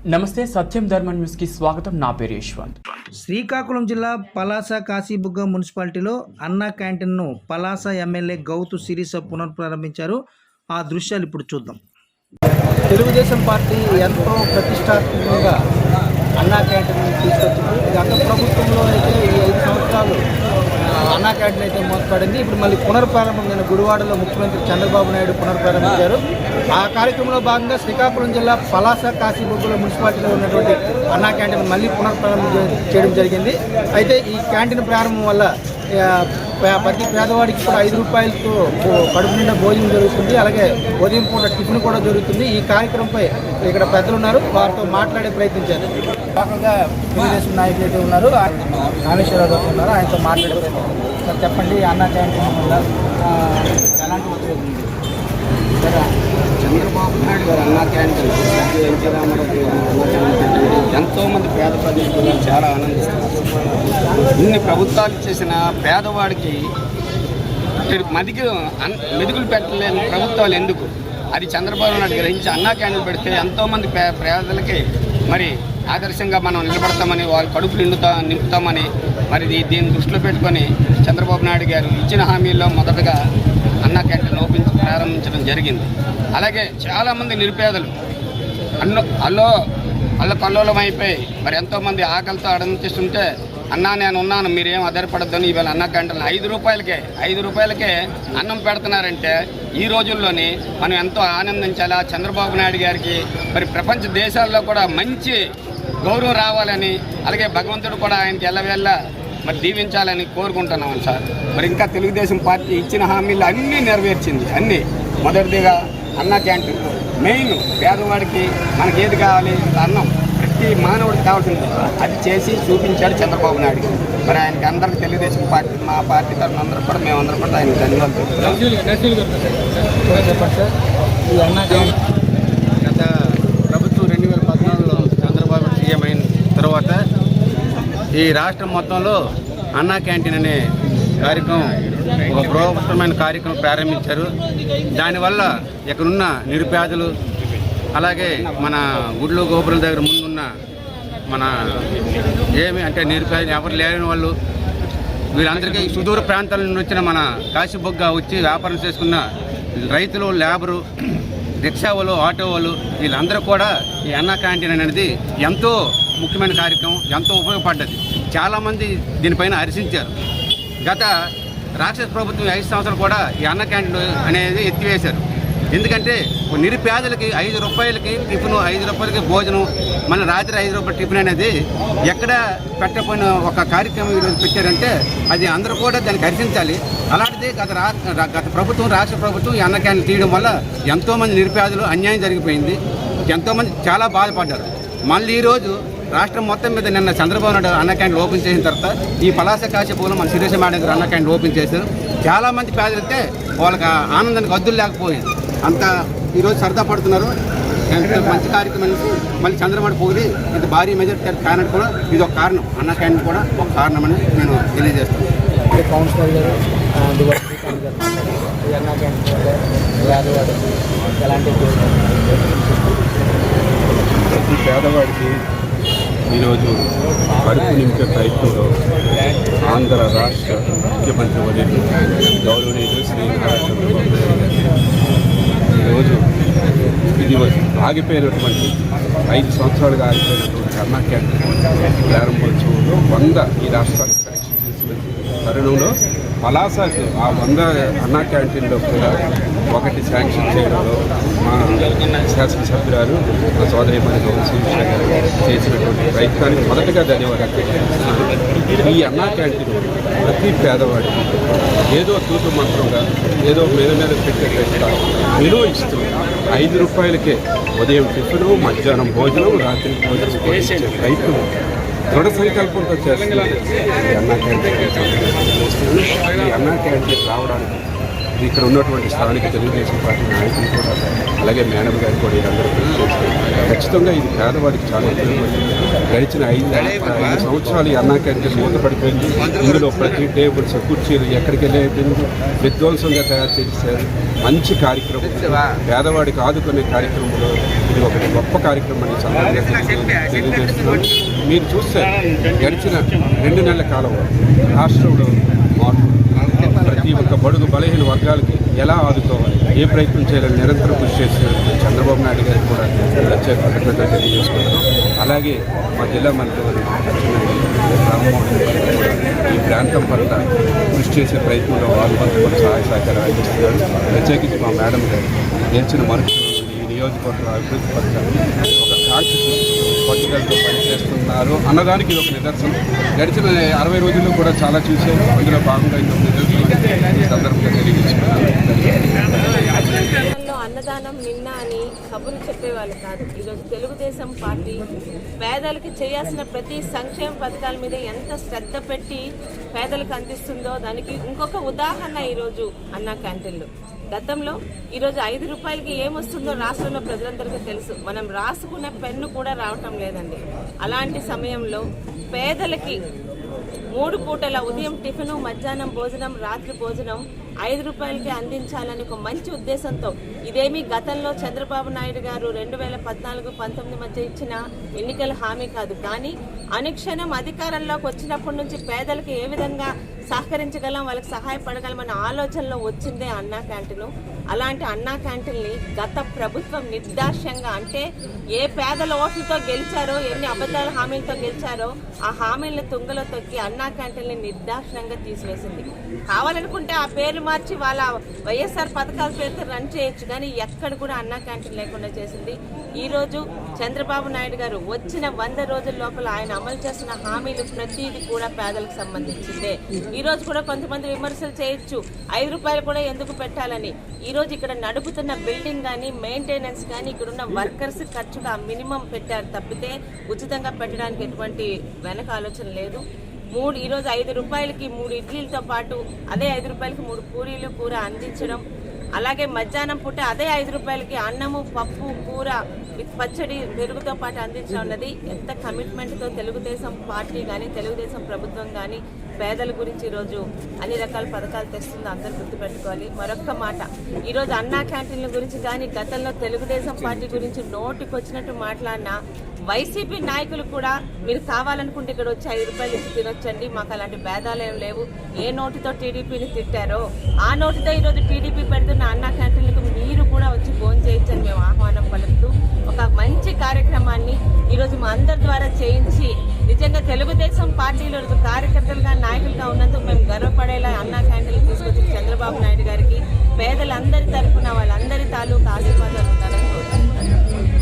నమస్తే, సత్యం ధర్మ న్యూస్ కి స్వాగతం. నా పేరు యశ్వంత్. శ్రీకాకుళం జిల్లా పలాస కాశీబుగ్గ మున్సిపాలిటీలో అన్నా క్యాంటీన్ను పలాస ఎమ్మెల్యే గౌతు శిరీష పునఃప్రారంభించారు. ఆ దృశ్యాలు ఇప్పుడు చూద్దాం. తెలుగుదేశం పార్టీ ఎంతో ప్రతిష్టాత్మకంగా అన్నా క్యాంటీన్ తీసుకొచ్చింది. గత ప్రభుత్వంలో అయితే ఈ 5 సంవత్సరాలు అన్నా క్యాంటీన్ అయితే మూతపడింది. ఇప్పుడు మళ్ళీ పునఃప్రారంభమైన గుడివాడలో ముఖ్యమంత్రి చంద్రబాబు నాయుడు పునఃప్రారంభించారు. ఆ కార్యక్రమంలో భాగంగా శ్రీకాకుళం జిల్లా పలాస కాశీబుగ్గల మున్సిపాలిటీలో ఉన్నటువంటి అన్నా క్యాంటీన్ మళ్ళీ పునఃప్రారంభం చేయడం జరిగింది. అయితే ఈ క్యాంటీన్ ప్రారంభం వల్ల ప్రతి పేదవాడికి కూడా 5 రూపాయలతో కడుపు నిండా భోజనం జరుగుతుంది. అలాగే ఉదయం పూట టిఫిన్ కూడా జరుగుతుంది. ఈ కార్యక్రమంపై ఇక్కడ పెద్దలు ఉన్నారు, వారితో మాట్లాడే ప్రయత్నించారు. కాకుండా తెలుగుదేశం నాయకులు అయితే ఉన్నారు, నాగేశ్వరరావు గారు ఉన్నారు, ఆయనతో మాట్లాడే ప్రయత్నం. సార్ చెప్పండి, అన్నా క్యాంటీన్ వల్ల ఎలాంటి ఉపయోగం ఉంది? చంద్రబాబు నాయుడు గారు అన్నా క్యాంటీన్, ఎన్టీ రామారావు అన్నా క్యాంటీన్ ఎంతోమంది పేద ప్రజలు చాలా ఆనందిస్తున్నారు. ఇన్ని ప్రభుత్వాలు చేసిన పేదవాడికి మెదుగులు పెట్టలేని ప్రభుత్వాలు ఎందుకు? అది చంద్రబాబు నాయుడు గ్రహించి అన్నా క్యాంటీన్ పెడితే ఎంతోమంది పేదలకి మరి ఆదర్శంగా మనం నిలబడతామని, వాళ్ళ కడుపులు నింపుతామని మరి దీన్ని దృష్టిలో పెట్టుకొని చంద్రబాబు నాయుడు గారు ఇచ్చిన హామీల్లో మొదటగా అన్నా క్యాంటీన్ ప్రారంభించడం జరిగింది. అలాగే చాలామంది నిరుపేదలు అల్లకల్లోలం అయిపోయి మరి ఎంతోమంది ఆకలితో అడంతిస్తుంటే, అన్నా నేను ఉన్నాను, మీరేం ఆధారపడద్దని ఇవాళ అన్నా క్యాంటీన్ 5 రూపాయలకే అన్నం పెడుతున్నారంటే ఈ రోజుల్లోని మనం ఎంతో ఆనందించాలి. చంద్రబాబు నాయుడు గారికి మరి ప్రపంచ దేశాల్లో కూడా మంచి గౌరవం రావాలని, అలాగే భగవంతుడు కూడా ఆయనకి ఎల్లవేళ్ళ మరి దీవించాలని కోరుకుంటున్నాం సార్. మరి ఇంకా తెలుగుదేశం పార్టీ ఇచ్చిన హామీలు అన్నీ నెరవేర్చింది. అన్నీ మొదటిదిగా అన్నా క్యాంటీన్ మెయిన్ పేదవాడికి మనకి ఏది కావాలి, అన్నం ప్రతి మానవుడికి కావాల్సింది అది చేసి చూపించాడు చంద్రబాబు నాయుడు. మరి ఆయనకి అందరికీ తెలుగుదేశం పార్టీ, మా పార్టీ తరఫున అందరూ కూడా మేమందరం కూడా ఆయనకు ధన్యవాదాలు చెప్తున్నాం. ఈ అన్నా క్యాంటీన్ గత ప్రభుత్వం 2014లో చంద్రబాబు సీఎం అయిన తర్వాత ఈ రాష్ట్రం మొత్తంలో అన్నా క్యాంటీన్ అనే కార్యక్రమం, ఒక బృహత్తరమైన కార్యక్రమం ప్రారంభించారు. దానివల్ల ఇక్కడున్న నిరుపేదలు, అలాగే మన గుడ్లు గోపురం దగ్గర ముందున్న మన అంటే నిరుపేదలు ఎవరు లేని వాళ్ళు, వీళ్ళందరికీ సుదూర ప్రాంతాల నుండి వచ్చిన మన కాశీబుగ్గ వచ్చి వ్యాపారం చేసుకున్న రైతులు, లేబరు, రిక్షా వాళ్ళు, ఆటో వాళ్ళు, వీళ్ళందరూ కూడా ఈ అన్నా క్యాంటీన్ అనేది ఎంతో ముఖ్యమైన కార్యక్రమం, ఎంతో ఉపయోగపడ్డది. చాలామంది దీనిపైన హర్షించారు. గత రాక్షస ప్రభుత్వం 5 సంవత్సరాలు కూడా ఈ అన్నా క్యాంటీన్ అనేది ఎత్తివేశారు. ఎందుకంటే నిరుపేదలకి 5 రూపాయలకి టిఫిన్, 5 రూపాయలకి భోజనం, మన రాత్రి 5 రూపాయల టిఫిన్ అనేది ఎక్కడ పెట్టకపోయిన ఒక కార్యక్రమం ఈరోజు పెట్టారంటే అది అందరూ కూడా దానికి హర్షించాలి. అలాంటిది గత ప్రభుత్వం, రాష్ట్ర ప్రభుత్వం ఈ అన్నా క్యాంటీన్ తీయడం వల్ల ఎంతోమంది నిరుపేదలు అన్యాయం జరిగిపోయింది. ఎంతోమంది చాలా బాధపడ్డారు. మళ్ళీ ఈరోజు రాష్ట్రం మొత్తం మీద నిన్న చంద్రబాబు నాయుడు అన్నా క్యాంటీన్ ఓపెన్ చేసిన తర్వాత ఈ పలాస కాశీబుగ్గలో మన శిరీష మేడం గారు అన్నా క్యాంటీన్ ఓపెన్ చేశారు. చాలామంది పేదలైతే వాళ్ళకి ఆనందానికి హద్దులు లేకపోయింది. అంతా ఈరోజు సరదా పడుతున్నారు. మంచి కార్యక్రమం మళ్ళీ చంద్రబాబు పొగిడి ఇంత భారీ మెజార్టీ కారణం కూడా ఇది ఒక కారణం, అన్నా క్యాంటీన్ కూడా ఒక కారణమని నేను తెలియజేస్తాను. కౌన్సిలర్ గారు అన్నా క్యాంటీన్ పేదవాడికి ఎలాంటి ప్రతి పేదవాడికి ఈరోజు కడుపు నింపే ప్రయత్నంలో ఆంధ్ర రాష్ట్ర ముఖ్యమంత్రి వర్యులు గౌరవనీయులు శ్రీ నారా చంద్రబాబు నాయుడు గారు ఈరోజు ఇది ఆగిపోయినటువంటి 5 సంవత్సరాలుగా ఆగిపోయినటువంటి అన్నా క్యాంటీన్ ప్రారంభోత్సవంలో 100 ఈ రాష్ట్రానికి సెలెక్షన్ చేసిన తరుణంలో పలాసకు ఆ 100 అన్నా క్యాంటీన్లో కూడా ఒకటి శాంక్షన్ చేయడంలో మా శాసనసభ్యురాలు మా సోదరి గౌతు శిరీష గారు చేసినటువంటి ప్రయత్నానికి మొదటగా ధన్యవాదాలు తెలియజేస్తున్నాను. ఈ అన్నా క్యాంటీన్ ప్రతి పేదవాడికి ఏదో తూతు మంత్రంగా ఏదో మీద పెట్టేట్టుగా విలువ ఇస్తూ 5 రూపాయలకే ఉదయం టిఫిను, మధ్యాహ్నం భోజనం, రాత్రి భోజనం రైతు దృఢ సంకల్పంతో చేస్తున్నారు. ఈ అన్నా క్యాంటీన్ రావడానికి ఇక్కడ ఉన్నటువంటి స్థానిక తెలుగుదేశం పార్టీ నాయకులు కూడా అలాగే మేడం గారు కూడా వీరందరూ కృషి చేస్తారు. ఖచ్చితంగా ఇది పేదవాడికి చాలా ఉపయోగపడుతుంది. గడిచిన 5 సంవత్సరాలు ఈ అన్నా క్యాంటీన్ మూతపడిపోయింది. ఇందులో ప్రతి టేబుల్స్ కుర్చీలు ఎక్కడికి వెళ్ళేది విధ్వంసంగా తయారు చేశారు. మంచి కార్యక్రమం, పేదవాడికి ఆదుకునే కార్యక్రమంలో ఇది ఒకటి గొప్ప కార్యక్రమం అని సందర్భంగా తెలియజేస్తున్నాం. మీరు చూస్తే గడిచిన 2 నెలల కాలం రాష్ట్రంలో మార్పు, ప్రతి ఒక్క బడుగు బలహీన వర్గాలకి ఎలా ఆదుకోవాలి, ఏ ప్రయత్నం చేయాలని నిరంతరం కృషి చేస్తున్నారు చంద్రబాబు నాయుడు గారికి కూడా ప్రత్యేక కృతజ్ఞతలు తెలియజేసుకుంటున్నాం. అలాగే మా జిల్లా మంత్రివర్యులు రామ్మోహన్ గారు కూడా ఈ ప్రాంతం పట్ల కృషి చేసే ప్రయత్నంలో వాళ్ళు కొంత సహాయ సహకారం అందిస్తున్నారు. ప్రత్యేకించి మా మేడం గారు గెలిచిన మనుషులు ఈ నియోజకవర్గ అభివృద్ధి పట్ల ఒక కాంక్ష పట్టుదలతో పనిచేస్తున్నారు అన్నదానికి ఇది ఒక నిదర్శనం. గడిచిన 60 రోజుల్లో కూడా చాలా చూశారు. అందులో భాగంగా ఇది ఒక నిదర్శనం ఈ సందర్భంగా తెలియజేసుకున్నారు. అన్నదానం నిన్న అని కబుర్లు చెప్పేవాళ్ళు కాదు. ఈరోజు తెలుగుదేశం పార్టీ పేదలకి చేయాల్సిన ప్రతి సంక్షేమ పథకాల మీద ఎంత శ్రద్ధ పెట్టి పేదలకు అందిస్తుందో దానికి ఇంకొక ఉదాహరణ ఈరోజు అన్నా క్యాంటీన్లు. గతంలో ఈరోజు 5 రూపాయలకి ఏమొస్తుందో రాష్ట్రంలో ప్రజలందరికీ తెలుసు. మనం రాసుకున్న పెన్ను కూడా రావటం లేదండి. అలాంటి సమయంలో పేదలకి 3 పూటల ఉదయం టిఫిను, మధ్యాహ్నం భోజనం, రాత్రి భోజనం 5 రూపాయలకి అందించాలని ఒక మంచి ఉద్దేశంతో, ఇదేమీ గతంలో చంద్రబాబు నాయుడు గారు 2014-19 మధ్య ఇచ్చిన ఎన్నికల హామీ కాదు. కానీ అనుక్షణం అధికారంలోకి వచ్చినప్పటి నుంచి పేదలకు ఏ విధంగా సహకరించగలం, వాళ్ళకి సహాయపడగలమన్న ఆలోచనలో వచ్చిందే అన్నా క్యాంటీన్. అలాంటి అన్నా క్యాంటీన్ని గత ప్రభుత్వం నిర్దాక్ష్యంగా, అంటే ఏ పేదల ఓట్లతో గెలిచారో, ఎన్ని అబద్ధాల హామీలతో గెలిచారో ఆ హామీలను తుంగలో తొక్కి అన్నా క్యాంటీన్ని నిర్దాక్ష్యంగా తీసివేసింది. కావాలనుకుంటే ఆ పేర్లు మార్చి వాళ్ళ వైఎస్ఆర్ పథకాల పేరుతో రన్ చేయొచ్చు, కానీ ఎక్కడ కూడా అన్నా క్యాంటీన్ లేకుండా చేసింది. ఈరోజు చంద్రబాబు నాయుడు గారు వచ్చిన 100 రోజుల లోపల ఆయన అమలు చేస్తున్న హామీలు ప్రతిదీ కూడా పేదలకు సంబంధించిందే. ఈ రోజు కూడా కొంతమంది విమర్శలు చేయొచ్చు, 5 రూపాయలు కూడా ఎందుకు పెట్టాలని. ఈ రోజు ఇక్కడ నడుపుతున్న బిల్డింగ్ కానీ, మెయింటెనెన్స్ కానీ, ఇక్కడున్న వర్కర్స్ ఖర్చుగా మినిమం పెట్టారు తప్పితే ఉచితంగా పెట్టడానికి ఎటువంటి వెనక ఆలోచన లేదు. ఈరోజు 5 రూపాయలకి 3 ఇడ్లీలతో పాటు అదే 5 రూపాయలకి 3 పూరీలు, కూర అందించడం. అలాగే మధ్యాహ్నం పూట అదే 5 రూపాయలకి అన్నము, పప్పు, కూర విత్ పచ్చడి, పెరుగుతో పాటు అందించడం అన్నది ఎంత కమిట్మెంట్తో తెలుగుదేశం పార్టీ కానీ, తెలుగుదేశం ప్రభుత్వం కానీ పేదల గురించి ఈరోజు అన్ని రకాల పథకాలు తెస్తుందో అందరూ గుర్తుపెట్టుకోవాలి. మరొక్క మాట, ఈరోజు అన్నా క్యాంటీన్ల గురించి కానీ, గతంలో తెలుగుదేశం పార్టీ గురించి నోటికి వచ్చినట్టు మాట్లాడినా వైసీపీ నాయకులు కూడా మీరు కావాలనుకుంటే ఇక్కడ వచ్చి 5 రూపాయలు ఇచ్చి తినొచ్చండి, మాకు అలాంటి భేదాలు ఏం లేవు. ఏ నోటితో టీడీపీని తిట్టారో ఆ నోటితో ఈరోజు టీడీపీ పెడుతున్న అన్నా క్యాంటీన్లకు మీరు కూడా వచ్చి భోజనం చేయొచ్చని మేము ఆహ్వానం పలుకుతూ ఒక మంచి కార్యక్రమాన్ని ఈరోజు మా అందరి ద్వారా చేయించి, నిజంగా తెలుగుదేశం పార్టీలో కార్యకర్తలుగా, నాయకులుగా ఉన్నందుకు మేము గర్వపడేలా అన్నా క్యాంటీన్లు తీసుకొచ్చి చంద్రబాబు నాయుడు గారికి పేదలందరి తరఫున వాళ్ళందరి తాలూకు ఆశీర్వాదాలు